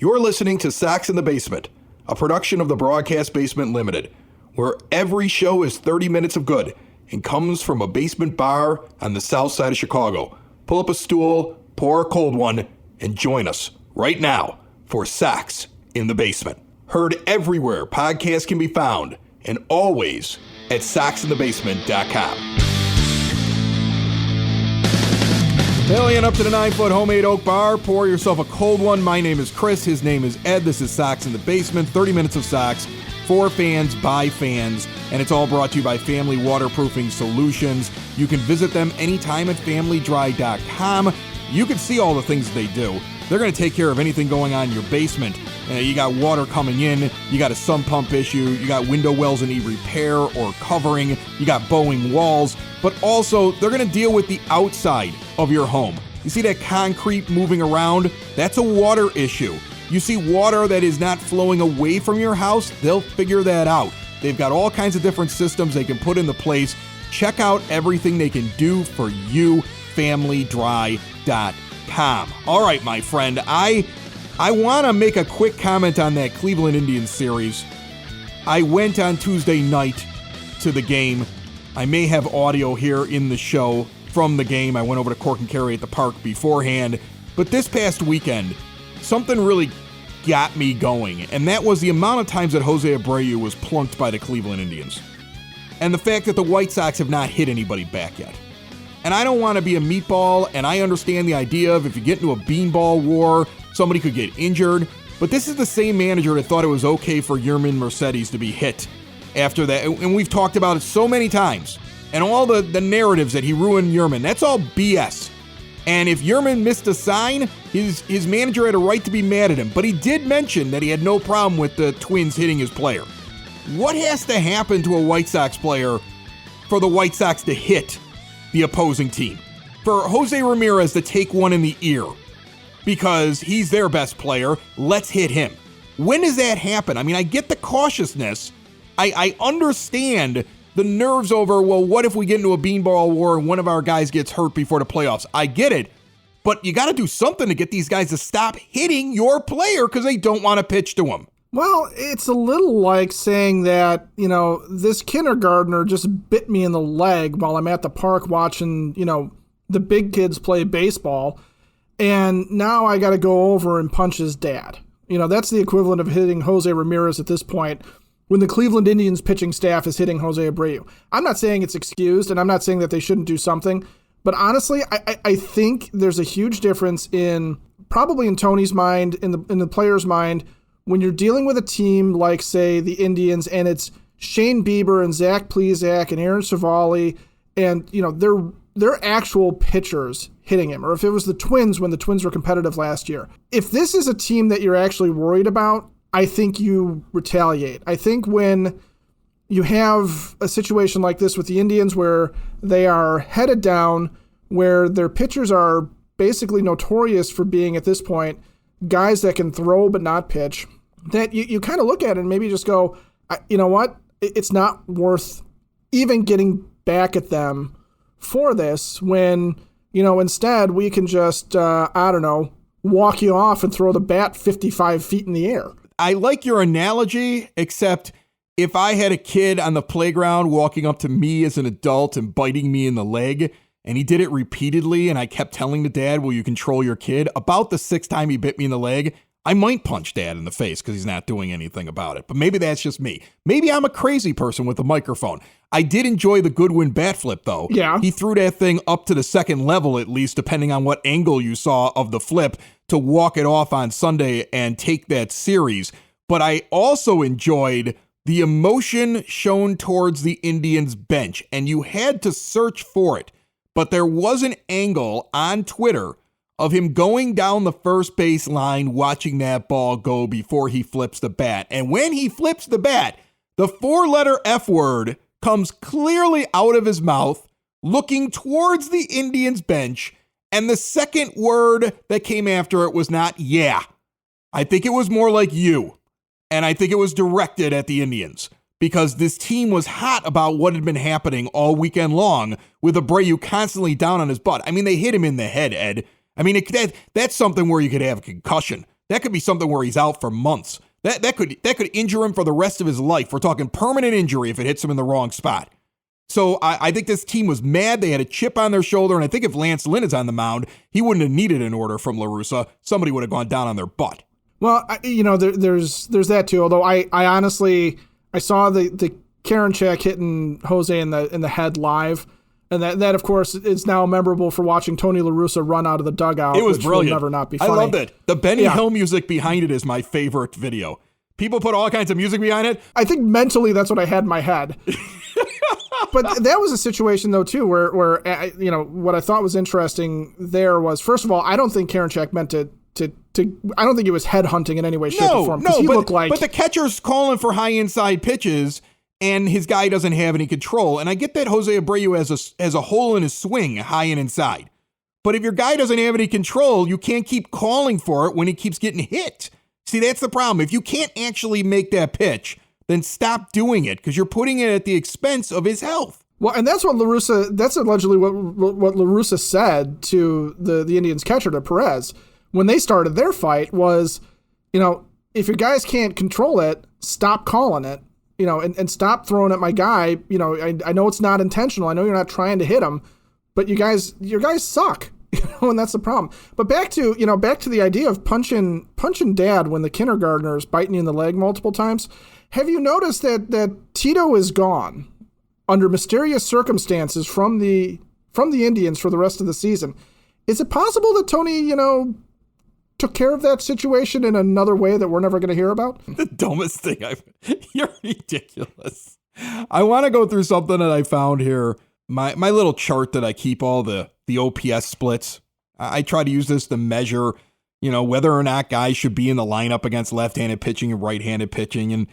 You're listening to Sox in the Basement, a production of the Broadcast Basement Limited, where every show is 30 minutes of good and comes from a basement bar on the south side of Chicago. Pull up a stool, pour a cold one, and join us right now for Sox in the Basement. Heard everywhere podcasts can be found, and always at soxinthebasement.com. Alien up to the 9-foot homemade oak bar. Pour yourself a cold one. My name is Chris. His name is Ed. This is Sox in the Basement. 30 minutes of Sox for fans by fans. And it's all brought to you by Family Waterproofing Solutions. You can visit them anytime at familydry.com. You can see all the things they do. They're going to take care of anything going on in your basement. You got water coming in, you got a sump pump issue, you got window wells that need repair or covering, you got bowing walls, but also they're going to deal with the outside of your home. You see that concrete moving around? That's a water issue. You see water that is not flowing away from your house? They'll figure that out. They've got all kinds of different systems they can put into place. Check out everything they can do for you, familydry.com. All right, my friend, I want to make a quick comment on that Cleveland Indians series. I went on Tuesday night to the game. I may have audio here in the show from the game. I went over to Cork and Kerry at the park beforehand. But this past weekend, something really got me going, and that was the amount of times that Jose Abreu was plunked by the Cleveland Indians. And the fact that the White Sox have not hit anybody back yet. And I don't want to be a meatball, and I understand the idea of if you get into a beanball war, somebody could get injured, but this is the same manager that thought it was okay for Yermin Mercedes to be hit after that. And we've talked about it so many times. And all the narratives that he ruined Yermin, that's all BS. And if Yermin missed a sign, his manager had a right to be mad at him. But he did mention that he had no problem with the Twins hitting his player. What has to happen to a White Sox player for the White Sox to hit the opposing team? For Jose Ramirez to take one in the ear because he's their best player, let's hit him. When does that happen? I mean, I get the cautiousness. I understand the nerves over, well, what if we get into a beanball war and one of our guys gets hurt before the playoffs? I get it, but you got to do something to get these guys to stop hitting your player because they don't want to pitch to him. Well, it's a little like saying that, this kindergartner just bit me in the leg while I'm at the park watching, the big kids play baseball, and now I got to go over and punch his dad. That's the equivalent of hitting Jose Ramirez at this point when the Cleveland Indians pitching staff is hitting Jose Abreu. I'm not saying it's excused, and I'm not saying that they shouldn't do something, but honestly, I think there's a huge difference probably in Tony's mind, in the player's mind, when you're dealing with a team like, say, the Indians, and it's Shane Bieber and Zach Plesac and Aaron Savali, and they're actual pitchers hitting him, or if it was the Twins when the Twins were competitive last year. If this is a team that you're actually worried about, I think you retaliate. I think when you have a situation like this with the Indians where they are headed down, where their pitchers are basically notorious for being, at this point, guys that can throw but not pitch, that you kind of look at it and maybe just go, you know what? It's not worth even getting back at them for this when, instead we can just, walk you off and throw the bat 55 feet in the air. I like your analogy, except if I had a kid on the playground walking up to me as an adult and biting me in the leg, and he did it repeatedly, and I kept telling the dad, will you control your kid? About the sixth time he bit me in the leg, I might punch dad in the face because he's not doing anything about it. But maybe that's just me. Maybe I'm a crazy person with a microphone. I did enjoy the Goodwin bat flip, though. Yeah. He threw that thing up to the second level, at least, depending on what angle you saw of the flip, to walk it off on Sunday and take that series. But I also enjoyed the emotion shown towards the Indians bench, and you had to search for it. But there was an angle on Twitter of him going down the first base line watching that ball go before he flips the bat. And when he flips the bat, the 4-letter F word comes clearly out of his mouth, looking towards the Indians bench, and the second word that came after it was not yeah. I think it was more like you. And I think it was directed at the Indians because this team was hot about what had been happening all weekend long with Abreu constantly down on his butt. I mean, they hit him in the head, Ed. I mean, that's something where you could have a concussion. that could be something where he's out for months. That could injure him for the rest of his life. We're talking permanent injury if it hits him in the wrong spot. So I think this team was mad. They had a chip on their shoulder, and I think if Lance Lynn is on the mound, he wouldn't have needed an order from La Russa. Somebody would have gone down on their butt. Well, there's that too. Although I honestly saw the Karinchak hitting Jose in the head live, and that of course is now memorable for watching Tony La Russa run out of the dugout. It was which brilliant. Will never not be funny. I loved it. The Benny Hill music behind it is my favorite video. People put all kinds of music behind it. I think mentally that's what I had in my head. But that was a situation, though, too, where what I thought was interesting there was, first of all, I don't think Karinchak meant to I don't think it was headhunting in any way, shape, or form. But the catcher's calling for high inside pitches, and his guy doesn't have any control. And I get that Jose Abreu has a hole in his swing, high and inside. But if your guy doesn't have any control, you can't keep calling for it when he keeps getting hit. See, that's the problem. If you can't actually make that pitch, then stop doing it, because you're putting it at the expense of his health. Well, and that's allegedly what La Russa said to the Indians catcher, to Perez, when they started their fight was, if your guys can't control it, stop calling it, and stop throwing at my guy. I know it's not intentional. I know you're not trying to hit him, but your guys suck. And that's the problem. But back to the idea of punching dad when the kindergartner is biting you in the leg multiple times. Have you noticed that Tito is gone under mysterious circumstances from the Indians for the rest of the season? Is it possible that Tony, took care of that situation in another way that we're never going to hear about? The dumbest thing you're ridiculous. I want to go through something that I found here. My little chart that I keep all the OPS splits. I try to use this to measure, whether or not guys should be in the lineup against left-handed pitching and right-handed pitching. And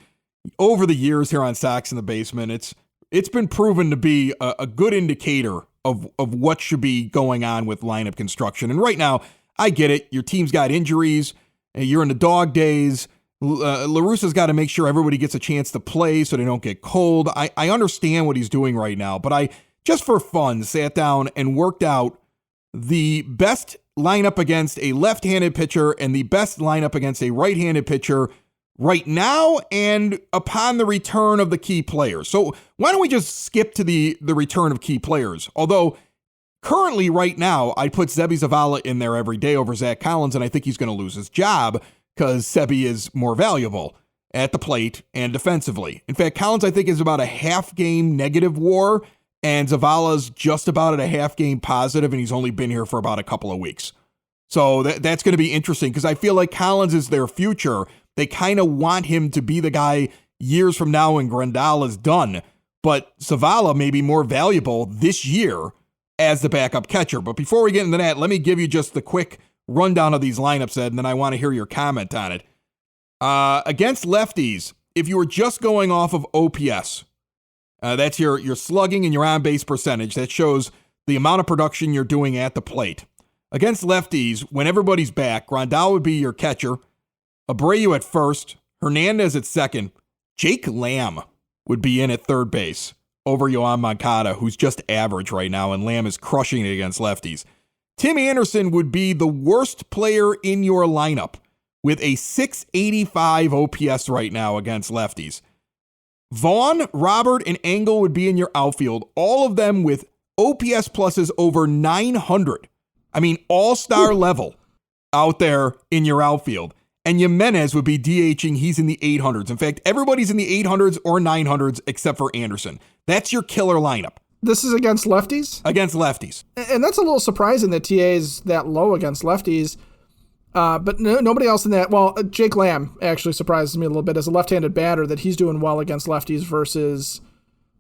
over the years here on Sox in the Basement, it's been proven to be a good indicator of what should be going on with lineup construction. And right now, I get it. Your team's got injuries. You're in the dog days. La Russa's got to make sure everybody gets a chance to play so they don't get cold. I understand what he's doing right now, but I just for fun sat down and worked out the best lineup against a left-handed pitcher and the best lineup against a right-handed pitcher right now and upon the return of the key players. So why don't we just skip to the return of key players? Although currently right now, I put Seby Zavala in there every day over Zach Collins, and I think he's going to lose his job because Seby is more valuable at the plate and defensively. In fact, Collins, I think, is about a half-game negative WAR, and Zavala's just about at a half-game positive, and he's only been here for about a couple of weeks. So that's going to be interesting because I feel like Collins is their future. They kind of want him to be the guy years from now when Grandal is done. But Zavala may be more valuable this year as the backup catcher. But before we get into that, let me give you just the quick rundown of these lineups, Ed, and then I want to hear your comment on it. Against lefties, if you were just going off of OPS, that's your slugging and your on-base percentage. That shows the amount of production you're doing at the plate. Against lefties, when everybody's back, Grandal would be your catcher, Abreu at first, Hernandez at second, Jake Lamb would be in at third base over Yoan Moncada, who's just average right now, and Lamb is crushing it against lefties. Tim Anderson would be the worst player in your lineup with a 685 OPS right now against lefties. Vaughn, Robert, and Engel would be in your outfield, all of them with OPS pluses over 900. I mean, all-star level out there in your outfield. And Jimenez would be DHing. He's in the 800s. In fact, everybody's in the 800s or 900s except for Anderson. That's your killer lineup. This is against lefties? Against lefties. And that's a little surprising that TA is that low against lefties. But nobody else in that. Well, Jake Lamb actually surprises me a little bit as a left-handed batter that he's doing well against lefties versus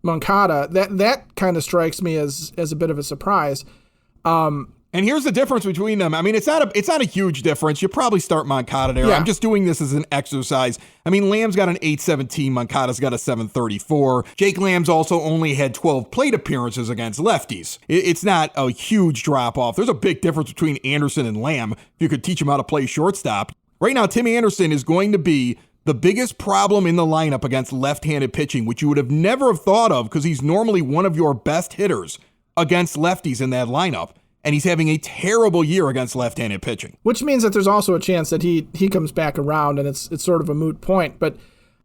Moncada. That kind of strikes me as a bit of a surprise. And here's the difference between them. I mean, it's not a huge difference. You probably start Moncada there. Yeah. I'm just doing this as an exercise. I mean, Lamb's got an 817. Moncada's got a 734. Jake Lamb's also only had 12 plate appearances against lefties. It's not a huge drop-off. There's a big difference between Anderson and Lamb if you could teach him how to play shortstop. Right now, Tim Anderson is going to be the biggest problem in the lineup against left-handed pitching, which you would have never have thought of because he's normally one of your best hitters against lefties in that lineup. and he's having a terrible year against left-handed pitching. Which means that there's also a chance that he comes back around, and it's sort of a moot point. But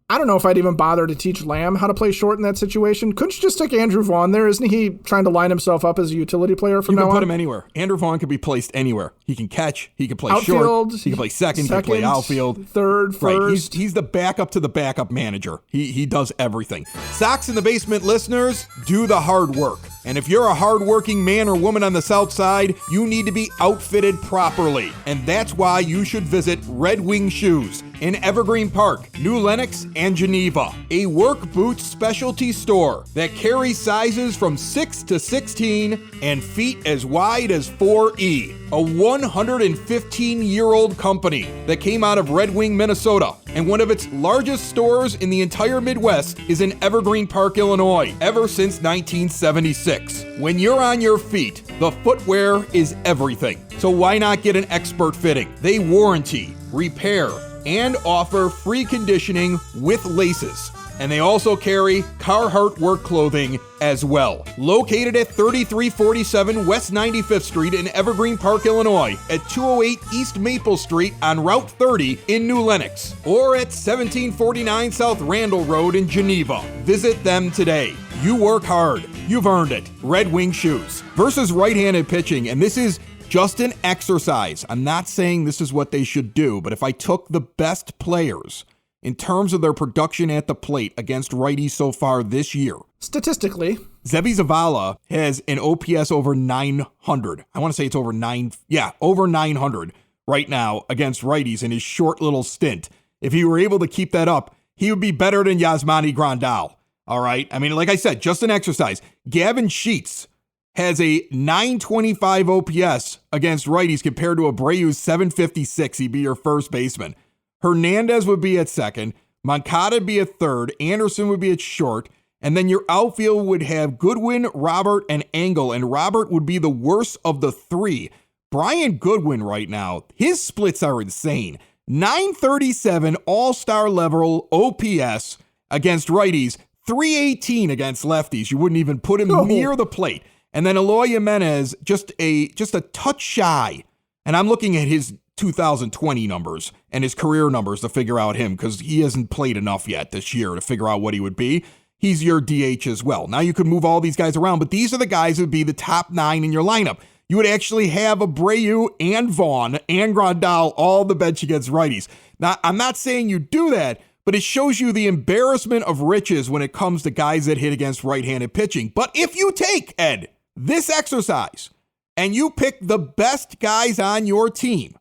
I don't know if I'd even bother to teach Lamb how to play short in that situation. Couldn't you just stick Andrew Vaughn there? Isn't he trying to line himself up as a utility player from now on? You can put him anywhere. Andrew Vaughn can be placed anywhere. He can catch. He can play outfield, short. He can play second. He can play outfield. Third, first. Right. He's the backup to the backup manager. He does everything. Sox in the Basement listeners, do the hard work. And if you're a hardworking man or woman on the South Side, you need to be outfitted properly. And that's why you should visit Red Wing Shoes in Evergreen Park, New Lenox, and Geneva. A work boots specialty store that carries sizes from 6 to 16 and feet as wide as 4E. A 115-year-old company that came out of Red Wing, Minnesota. And one of its largest stores in the entire Midwest is in Evergreen Park, Illinois, ever since 1976. When you're on your feet, the footwear is everything. So why not get an expert fitting? They warranty, repair, and offer free conditioning with laces. And they also carry Carhartt work clothing as well. Located at 3347 West 95th Street in Evergreen Park, Illinois, at 208 East Maple Street on Route 30 in New Lenox, or at 1749 South Randall Road in Geneva. Visit them today. You work hard. You've earned it. Red Wing Shoes. Versus right-handed pitching, and this is just an exercise. I'm not saying this is what they should do, but if I took the best players in terms of their production at the plate against righties so far this year, statistically, Seby Zavala has an OPS over 900. I want to say it's over 900 right now against righties in his short little stint. If he were able to keep that up, he would be better than Yasmani Grandal. All right. I mean, like I said, just an exercise. Gavin Sheets has a 925 OPS against righties compared to Abreu's 756. He'd be your first baseman. Hernandez would be at second. Moncada would be at third. Anderson would be at short. And then your outfield would have Goodwin, Robert, and Engel. And Robert would be the worst of the three. Brian Goodwin right now, his splits are insane. 937 all-star level OPS against righties. 318 against lefties. You wouldn't even put him near the plate. And then Eloy Jimenez, just a touch shy. And I'm looking at his 2020 numbers and his career numbers to figure out him, because he hasn't played enough yet this year to figure out what he would be. He's your DH as well. Now you could move all these guys around, but these are the guys who would be the top 9 in your lineup. You would actually have Abreu and Vaughn and Grandal all the bench against righties. Now, I'm not saying you do that, but it shows you the embarrassment of riches when it comes to guys that hit against right-handed pitching. But if you take, Ed, this exercise and you pick the best guys on your team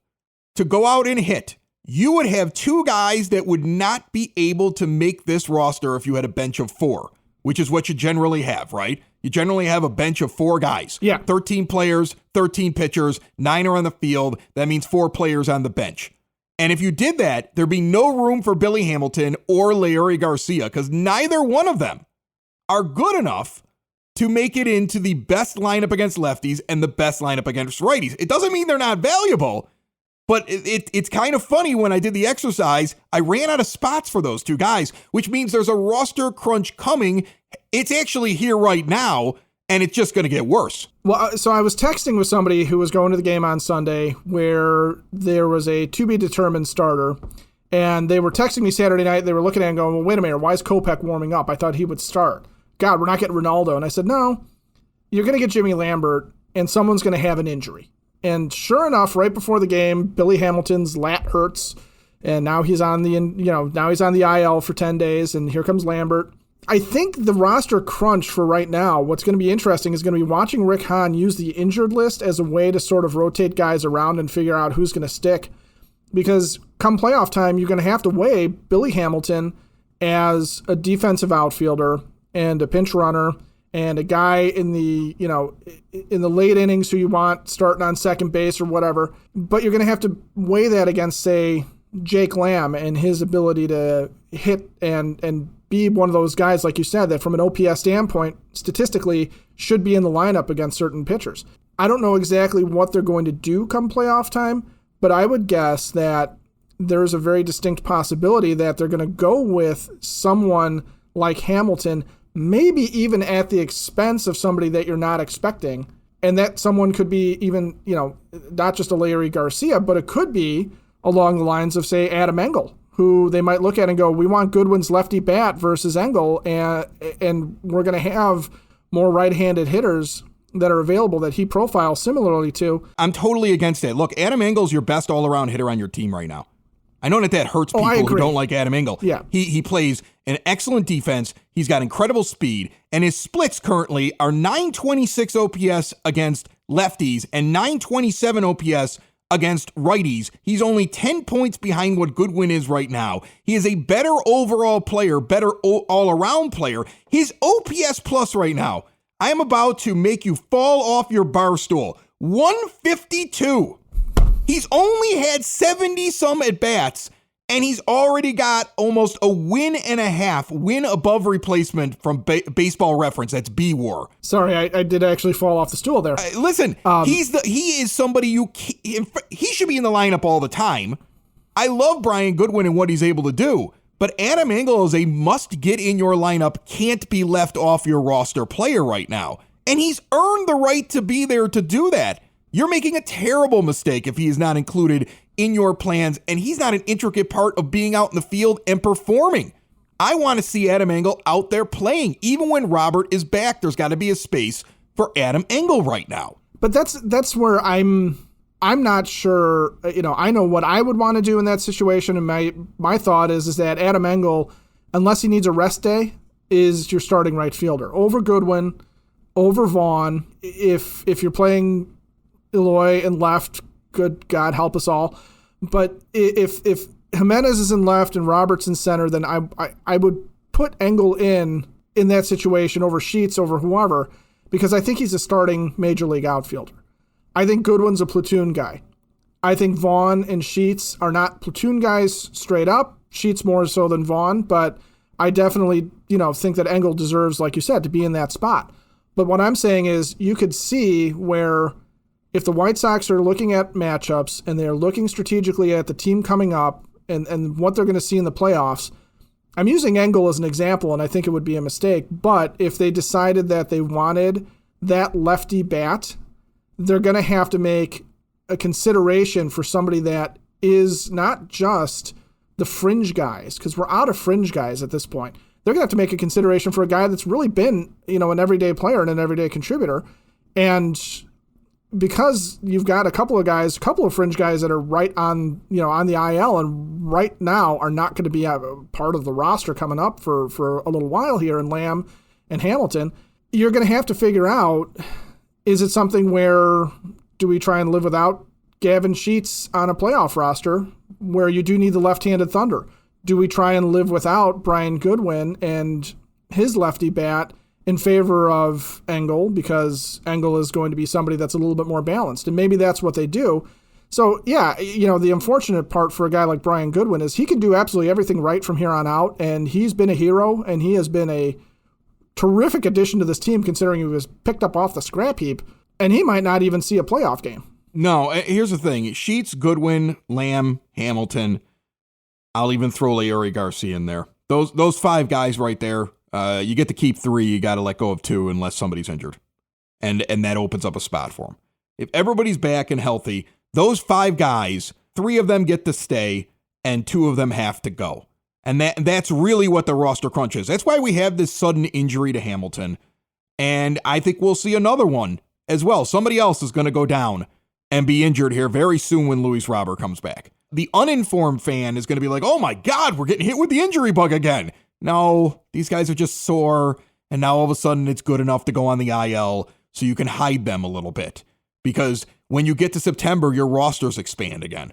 to go out and hit, you would have 2 guys that would not be able to make this roster if you had a bench of 4, which is what you generally have, right? You generally have a bench of 4 guys. Yeah. 13 players, 13 pitchers, 9 are on the field. That means 4 players on the bench. And if you did that, there'd be no room for Billy Hamilton or Leury Garcia, because neither one of them are good enough to make it into the best lineup against lefties and the best lineup against righties. It doesn't mean they're not valuable, but it's kind of funny. When I did the exercise, I ran out of spots for those 2 guys, which means there's a roster crunch coming. It's actually here right now, and it's just going to get worse. Well, so I was texting with somebody who was going to the game on Sunday where there was a to-be-determined starter, and they were texting me Saturday night. They were looking at it and going, well, wait a minute, why is Kopech warming up? I thought he would start. God, we're not getting Ronaldo. And I said, no, you're going to get Jimmy Lambert, and someone's going to have an injury. And sure enough, right before the game, Billy Hamilton's lat hurts, and now he's on the IL for 10 days, and here comes Lambert. I think the roster crunch for right now, what's going to be interesting is going to be watching Rick Hahn use the injured list as a way to sort of rotate guys around and figure out who's going to stick. Because come playoff time, you're going to have to weigh Billy Hamilton as a defensive outfielder and a pinch runner and a guy in the late innings who you want starting on second base or whatever. But you're going to have to weigh that against, say, Jake Lamb and his ability to hit and be one of those guys, like you said, that from an OPS standpoint, statistically, should be in the lineup against certain pitchers. I don't know exactly what they're going to do come playoff time, but I would guess that there's a very distinct possibility that they're going to go with someone like Hamilton, maybe even at the expense of somebody that you're not expecting, And that someone could be even, not just a Larry Garcia, but it could be along the lines of, say, Adam Engel, who they might look at and go, we want Goodwin's lefty bat versus Engel, and we're going to have more right-handed hitters that are available that he profiles similarly to. I'm totally against that. Look, Adam Engel's your best all-around hitter on your team right now. I know that hurts people who don't like Adam Engel. Yeah. He plays an excellent defense. He's got incredible speed, and his splits currently are 926 OPS against lefties and 927 OPS against righties. He's only 10 points behind what Goodwin is right now. He is a better overall player, better all-around player. His OPS plus right now, I am about to make you fall off your bar stool. 152. He's only had 70-some at-bats, and he's already got almost a win and a half, win above replacement from Baseball Reference. That's B-WAR. Sorry, I did actually fall off the stool there. Listen, he is somebody he should be in the lineup all the time. I love Brian Goodwin and what he's able to do, but Adam Engel is a must-get in your lineup, can't be left off your roster player right now. And he's earned the right to be there to do that. You're making a terrible mistake if he is not included in your plans, and he's not an intricate part of being out in the field and performing. I want to see Adam Engel out there playing. Even when Robert is back, there's got to be a space for Adam Engel right now. But that's where I'm not sure. I know what I would want to do in that situation, and my thought is that Adam Engel, unless he needs a rest day, is your starting right fielder over Goodwin, over Vaughn. If you're playing Eloy and left, good God help us all. But if Jimenez is in left and Roberts in center, then I would put Engel in that situation over Sheets, over whoever, because I think he's a starting major league outfielder. I think Goodwin's a platoon guy. I think Vaughn and Sheets are not platoon guys straight up. Sheets more so than Vaughn, but I definitely, think that Engel deserves, like you said, to be in that spot. But what I'm saying is you could see where if the White Sox are looking at matchups and they're looking strategically at the team coming up and what they're going to see in the playoffs, I'm using Engel as an example, and I think it would be a mistake, but if they decided that they wanted that lefty bat, they're going to have to make a consideration for somebody that is not just the fringe guys, because we're out of fringe guys at this point. They're going to have to make a consideration for a guy that's really been, an everyday player and an everyday contributor. And because you've got a couple of fringe guys that are right on, on the IL and right now are not going to be a part of the roster coming up for a little while here in Lamb and Hamilton, you're going to have to figure out, is it something where do we try and live without Gavin Sheets on a playoff roster where you do need the left-handed thunder? Do we try and live without Brian Goodwin and his lefty bat in favor of Engel, because Engel is going to be somebody that's a little bit more balanced? And maybe that's what they do. So, yeah, the unfortunate part for a guy like Brian Goodwin is he can do absolutely everything right from here on out, and he's been a hero, and he has been a terrific addition to this team considering he was picked up off the scrap heap, and he might not even see a playoff game. No, here's the thing. Sheets, Goodwin, Lamb, Hamilton, I'll even throw Larry Garcia in there. Those five guys right there, you get to keep three, you got to let go of two unless somebody's injured. And that opens up a spot for them. If everybody's back and healthy, those five guys, three of them get to stay and two of them have to go. And that's really what the roster crunch is. That's why we have this sudden injury to Hamilton. And I think we'll see another one as well. Somebody else is going to go down and be injured here very soon when Luis Robert comes back. The uninformed fan is going to be like, oh my God, we're getting hit with the injury bug again. No, these guys are just sore, and now all of a sudden it's good enough to go on the IL so you can hide them a little bit. Because when you get to September, your rosters expand again.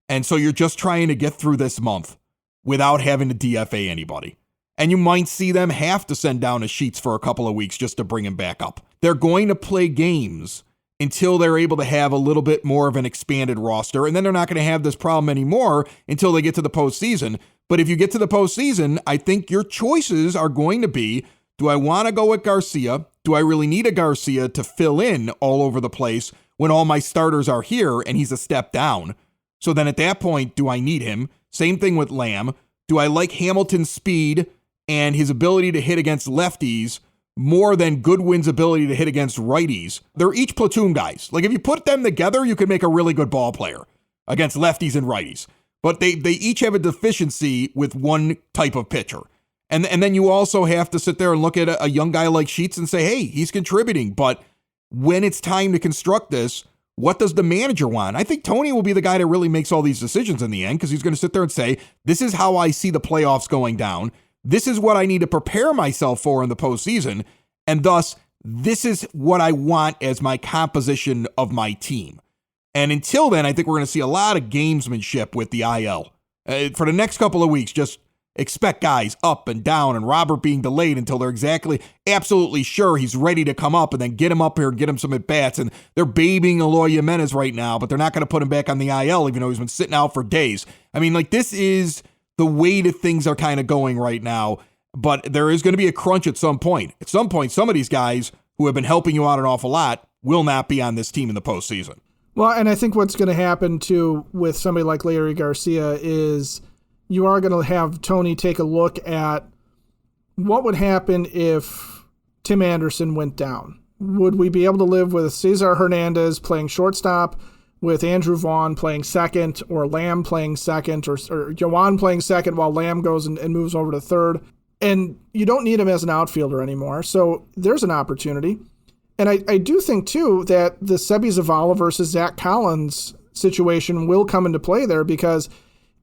And so you're just trying to get through this month without having to DFA anybody. And you might see them have to send down a Sheets for a couple of weeks just to bring him back up. They're going to play games until they're able to have a little bit more of an expanded roster, and then they're not going to have this problem anymore until they get to the postseason. But if you get to the postseason, I think your choices are going to be, do I want to go with Garcia? Do I really need a Garcia to fill in all over the place when all my starters are here and he's a step down? So then at that point, do I need him? Same thing with Lamb. Do I like Hamilton's speed and his ability to hit against lefties more than Goodwin's ability to hit against righties. They're each platoon guys. Like if you put them together, you could make a really good ball player against lefties and righties. But they each have a deficiency with one type of pitcher. And then you also have to sit there and look at a young guy like Sheets and say, hey, he's contributing. But when it's time to construct this, what does the manager want? I think Tony will be the guy that really makes all these decisions in the end, because he's going to sit there and say, this is how I see the playoffs going down. This is what I need to prepare myself for in the postseason. And thus, this is what I want as my composition of my team. And until then, I think we're going to see a lot of gamesmanship with the IL. For the next couple of weeks, just expect guys up and down and Robert being delayed until they're absolutely sure he's ready to come up, and then get him up here and get him some at-bats. And they're babying Eloy Jimenez right now, but they're not going to put him back on the IL, even though he's been sitting out for days. I mean, like, this is the way that things are kind of going right now, but there is going to be a crunch at some point. At some point, some of these guys who have been helping you out an awful lot will not be on this team in the postseason. Well, and I think what's going to happen, too, with somebody like Larry Garcia is you are going to have Tony take a look at what would happen if Tim Anderson went down. Would we be able to live with Cesar Hernandez playing shortstop, with Andrew Vaughn playing second, or Lamb playing second, or Yoan playing second while Lamb goes and moves over to third? And you don't need him as an outfielder anymore, so there's an opportunity. And I do think, too, that the Sebi Zavala versus Zach Collins situation will come into play there, because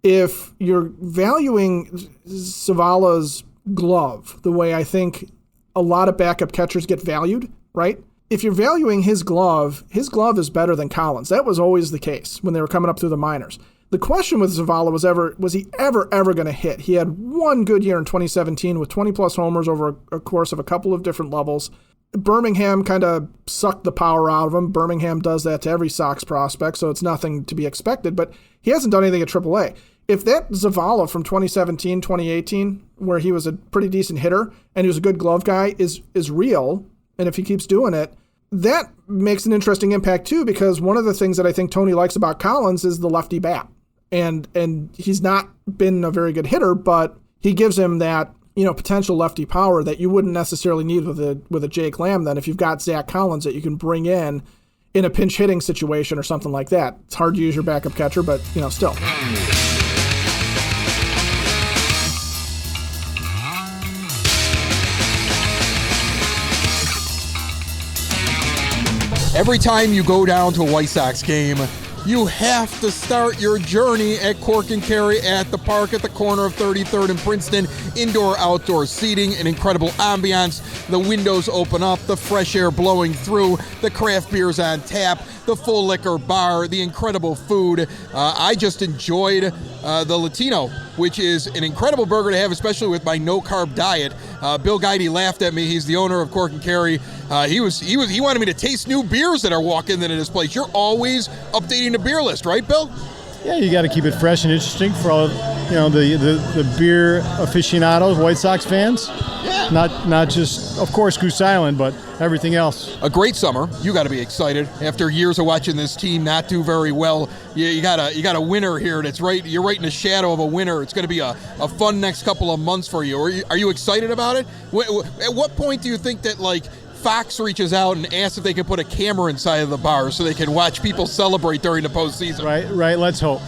if you're valuing Zavala's glove the way I think a lot of backup catchers get valued, right? If you're valuing his glove is better than Collins. That was always the case when they were coming up through the minors. The question with Zavala was he ever going to hit? He had one good year in 2017 with 20-plus homers over a course of a couple of different levels. Birmingham kind of sucked the power out of him. Birmingham does that to every Sox prospect, so it's nothing to be expected, but he hasn't done anything at AAA. If that Zavala from 2017, 2018, where he was a pretty decent hitter and he was a good glove guy, is real, and if he keeps doing it, that makes an interesting impact too, because one of the things that I think Tony likes about Collins is the lefty bat. And he's not been a very good hitter, but he gives him that, potential lefty power that you wouldn't necessarily need with a Jake Lamb then, if you've got Zach Collins that you can bring in a pinch hitting situation or something like that. It's hard to use your backup catcher, but still. Every time you go down to a White Sox game, you have to start your journey at Cork and Carry at the park at the corner of 33rd and Princeton. Indoor-outdoor seating, an incredible ambiance. The windows open up, the fresh air blowing through, the craft beers on tap, the full liquor bar, the incredible food. I just enjoyed the Latino, which is an incredible burger to have, especially with my no-carb diet. Bill Guidey laughed at me. He's the owner of Cork and Carry. He wanted me to taste new beers that are walking into this place. You're always updating the beer list, right, Bill? Yeah, you got to keep it fresh and interesting for all the beer aficionados, White Sox fans. Yeah. Not just, of course, Goose Island, but everything else. A great summer. You got to be excited after years of watching this team not do very well. You got a winner here. That's right. You're right in the shadow of a winner. It's going to be a fun next couple of months for you. Are you excited about it? At what point do you think that Fox reaches out and asks if they can put a camera inside of the bar so they can watch people celebrate during the postseason? Right. Let's hope.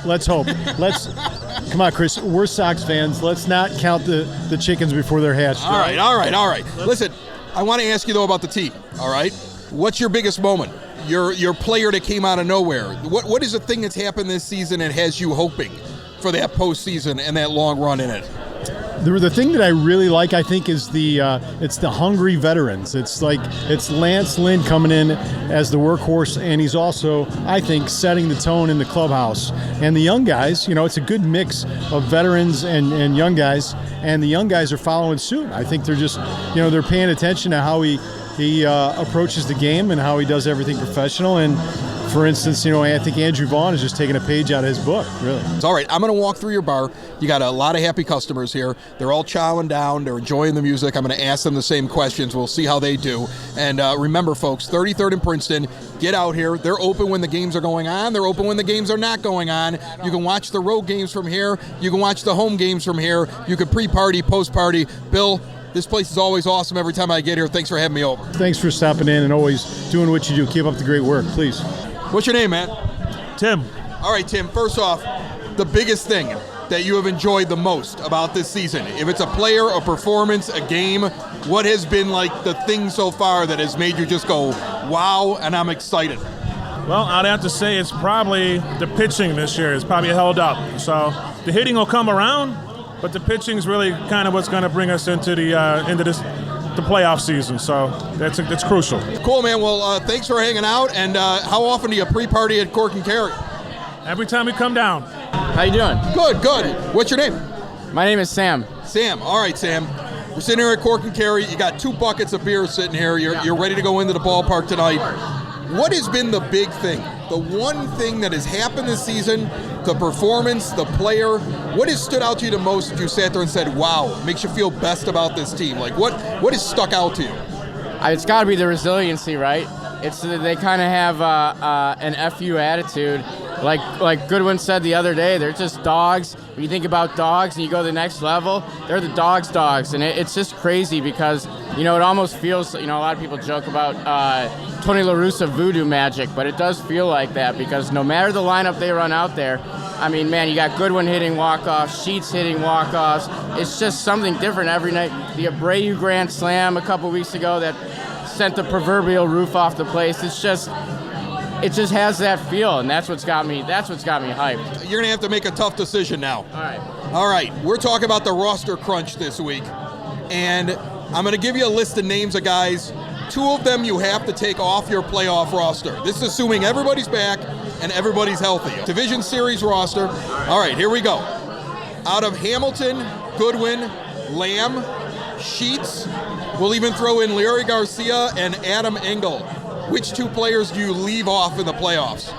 Come on, Chris. We're Sox fans. Let's not count the chickens before they're hatched. All right. Listen, I want to ask you, though, about the team, all right? What's your biggest moment? Your player that came out of nowhere. What is the thing that's happened this season that has you hoping for that postseason and that long run in it? The thing that I really like, I think, is it's the hungry veterans. It's Lance Lynn coming in as the workhorse, and he's also, I think, setting the tone in the clubhouse. And the young guys, it's a good mix of veterans and young guys, and the young guys are following suit. I think they're just, they're paying attention to how he approaches the game and how he does everything professional. And for instance, I think Andrew Vaughn is just taking a page out of his book, really. It's all right. I'm going to walk through your bar. You got a lot of happy customers here. They're all chowing down. They're enjoying the music. I'm going to ask them the same questions. We'll see how they do. And remember, folks, 33rd and Princeton, get out here. They're open when the games are going on. They're open when the games are not going on. You can watch the road games from here. You can watch the home games from here. You can pre-party, post-party. Bill, This place is always awesome every time I get here. Thanks for having me over. Thanks for stopping in and always doing what you do. Keep up the great work, please. What's your name, man? Tim. All right, Tim, first off, the biggest thing that you have enjoyed the most about this season, if it's a player, a performance, a game, what has been like the thing so far that has made you just go, wow, and I'm excited? Well, I'd have to say it's probably the pitching this year. It's probably held up. So the hitting will come around, but the pitching is really kind of what's going to bring us into the playoff season. So that's crucial. Cool, man. Well, thanks for hanging out. And how often do you pre-party at Cork and Carry? Every time we come down. How you doing? Good, good. What's your name? My name is Sam. Sam. All right, Sam. We're sitting here at Cork and Carry. You got 2 buckets of beer sitting here. You're ready to go into the ballpark tonight. What has been the big thing? The one thing that has happened this season, the performance, the player, what has stood out to you the most if you sat there and said, wow, makes you feel best about this team? Like, what has stuck out to you? It's got to be the resiliency, right? They kind of have an FU attitude. Like Goodwin said the other day, they're just dogs. When you think about dogs and you go to the next level, they're the dogs. And it's just crazy because, it almost feels, a lot of people joke about Tony La Russa voodoo magic, but it does feel like that because no matter the lineup they run out there, I mean, man, you got Goodwin hitting walk-offs, Sheets hitting walk-offs. It's just something different every night. The Abreu grand slam a couple weeks ago that sent the proverbial roof off the place. It just has that feel, and that's what's got me hyped. You're gonna have to make a tough decision now. All right, we're talking about the roster crunch this week, and I'm gonna give you a list of names of guys. 2 of them you have to take off your playoff roster. This is assuming everybody's back and everybody's healthy. Division Series roster. All right, here we go. Out of Hamilton, Goodwin, Lamb, Sheets, we'll even throw in Larry Garcia and Adam Engel. Which 2 players do you leave off in the playoffs?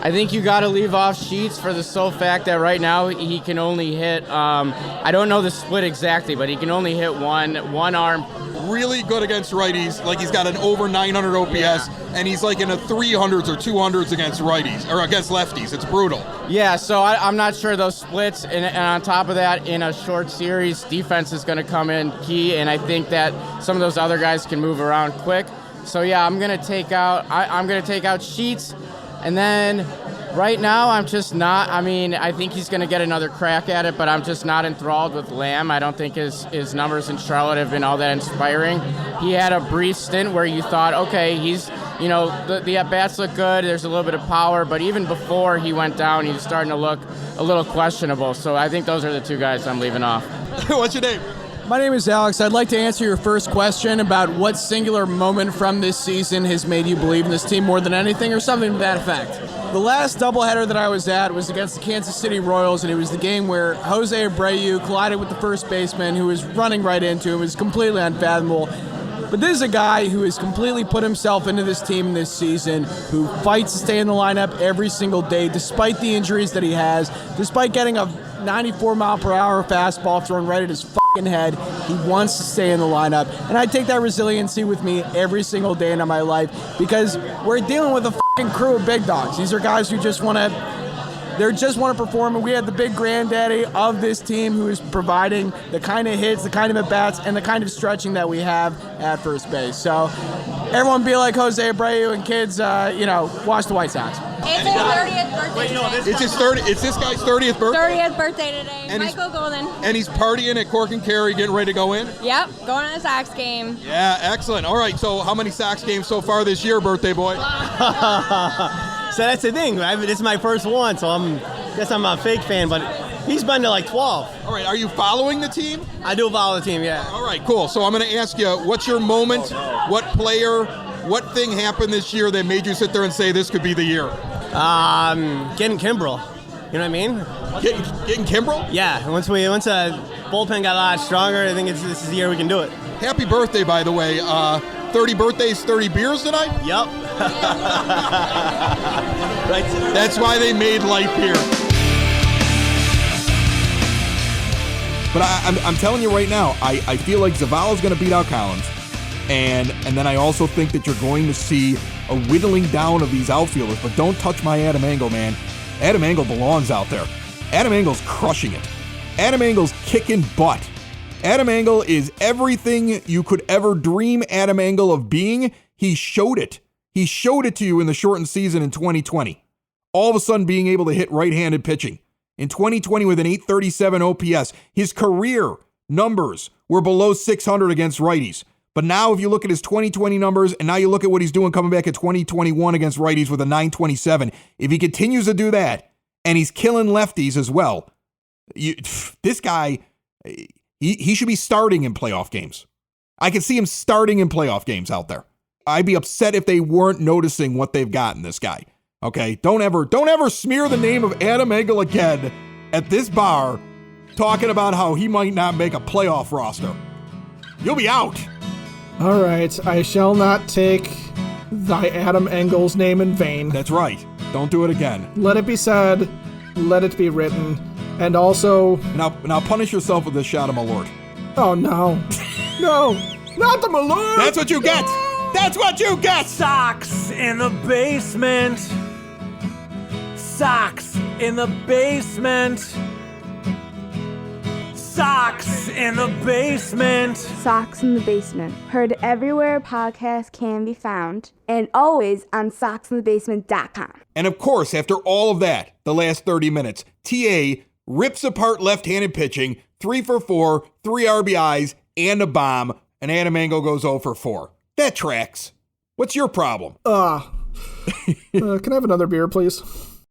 I think you got to leave off Sheets for the sole fact that right now he can only hit, I don't know the split exactly, but he can only hit one arm. Really good against righties, like he's got an over 900 OPS, and he's like in a 300s or 200s against righties, or against lefties. It's brutal. Yeah, so I'm not sure those splits, and on top of that, in a short series, defense is going to come in key, and I think that some of those other guys can move around quick. So yeah, I'm gonna take out Sheets, and then right now I'm just not. I mean, I think he's gonna get another crack at it, but I'm just not enthralled with Lamb. I don't think his numbers in Charlotte have been all that inspiring. He had a brief stint where you thought, okay, he's the at bats look good. There's a little bit of power, but even before he went down, he was starting to look a little questionable. So I think those are the 2 guys I'm leaving off. What's your name? My name is Alex. I'd like to answer your first question about what singular moment from this season has made you believe in this team more than anything, or something to that effect. The last doubleheader that I was at was against the Kansas City Royals, and it was the game where Jose Abreu collided with the first baseman who was running right into him. It was completely unfathomable. But this is a guy who has completely put himself into this team this season, who fights to stay in the lineup every single day, despite the injuries that he has, despite getting a 94-mile-per-hour fastball thrown right at his fucking head. He wants to stay in the lineup. And I take that resiliency with me every single day into my life because we're dealing with a fucking crew of big dogs. These are guys who just want to perform, and we had the big granddaddy of this team who is providing the kind of hits, the kind of at-bats, and the kind of stretching that we have at first base. So everyone be like Jose Abreu, and kids, watch the White Sox. It's his 30th birthday today. It's this guy's 30th birthday? 30th birthday today. And Michael Golden. And he's partying at Cork and Carry, getting ready to go in? Yep, going to the Sox game. Yeah, excellent. All right, so how many Sox games so far this year, birthday boy? So that's the thing. This is my first one, so guess I'm a fake fan, but he's been to like 12. All right, are you following the team? I do follow the team, yeah. All right, cool. So I'm going to ask you, what's your moment? What player, what thing happened this year that made you sit there and say this could be the year? Getting Kimbrel. You know what I mean? Getting Kimbrel? Yeah. Once the bullpen got a lot stronger, I think this is the year we can do it. Happy birthday, by the way. 30 birthdays, 30 beers tonight? Yep. Right. That's why they made light beer. But I'm telling you right now, I feel like Zavala's going to beat out Collins. And then I also think that you're going to see a whittling down of these outfielders. But don't touch my Adam Engel, man. Adam Engel belongs out there. Adam Engel's crushing it. Adam Engel's kicking butt. Adam Engel is everything you could ever dream Adam Engel of being. He showed it. He showed it to you in the shortened season in 2020. All of a sudden being able to hit right-handed pitching. In 2020 with an 837 OPS, his career numbers were below 600 against righties. But now if you look at his 2020 numbers and now you look at what he's doing coming back at 2021 against righties with a 927, if he continues to do that and he's killing lefties as well, this guy, he should be starting in playoff games. I can see him starting in playoff games out there. I'd be upset if they weren't noticing what they've got in this guy. Okay, don't ever smear the name of Adam Engel again at this bar talking about how he might not make a playoff roster. You'll be out. All right, I shall not take thy Adam Engel's name in vain. That's right. Don't do it again. Let it be said, let it be written, and also... Now punish yourself with a shot of Malort. Oh, no. No, not the Malort! That's what you get! That's what you get! Sox in the basement. Sox in the basement. Sox in the basement. Sox in the Basement. Heard everywhere podcasts can be found, and always on soxinthebasement.com. And of course, after all of that, the last 30 minutes, TA rips apart left-handed pitching, 3 for 4, 3 RBIs, and a bomb, and Adam Engel goes 0 for 4. That tracks. What's your problem? Can I have another beer, please?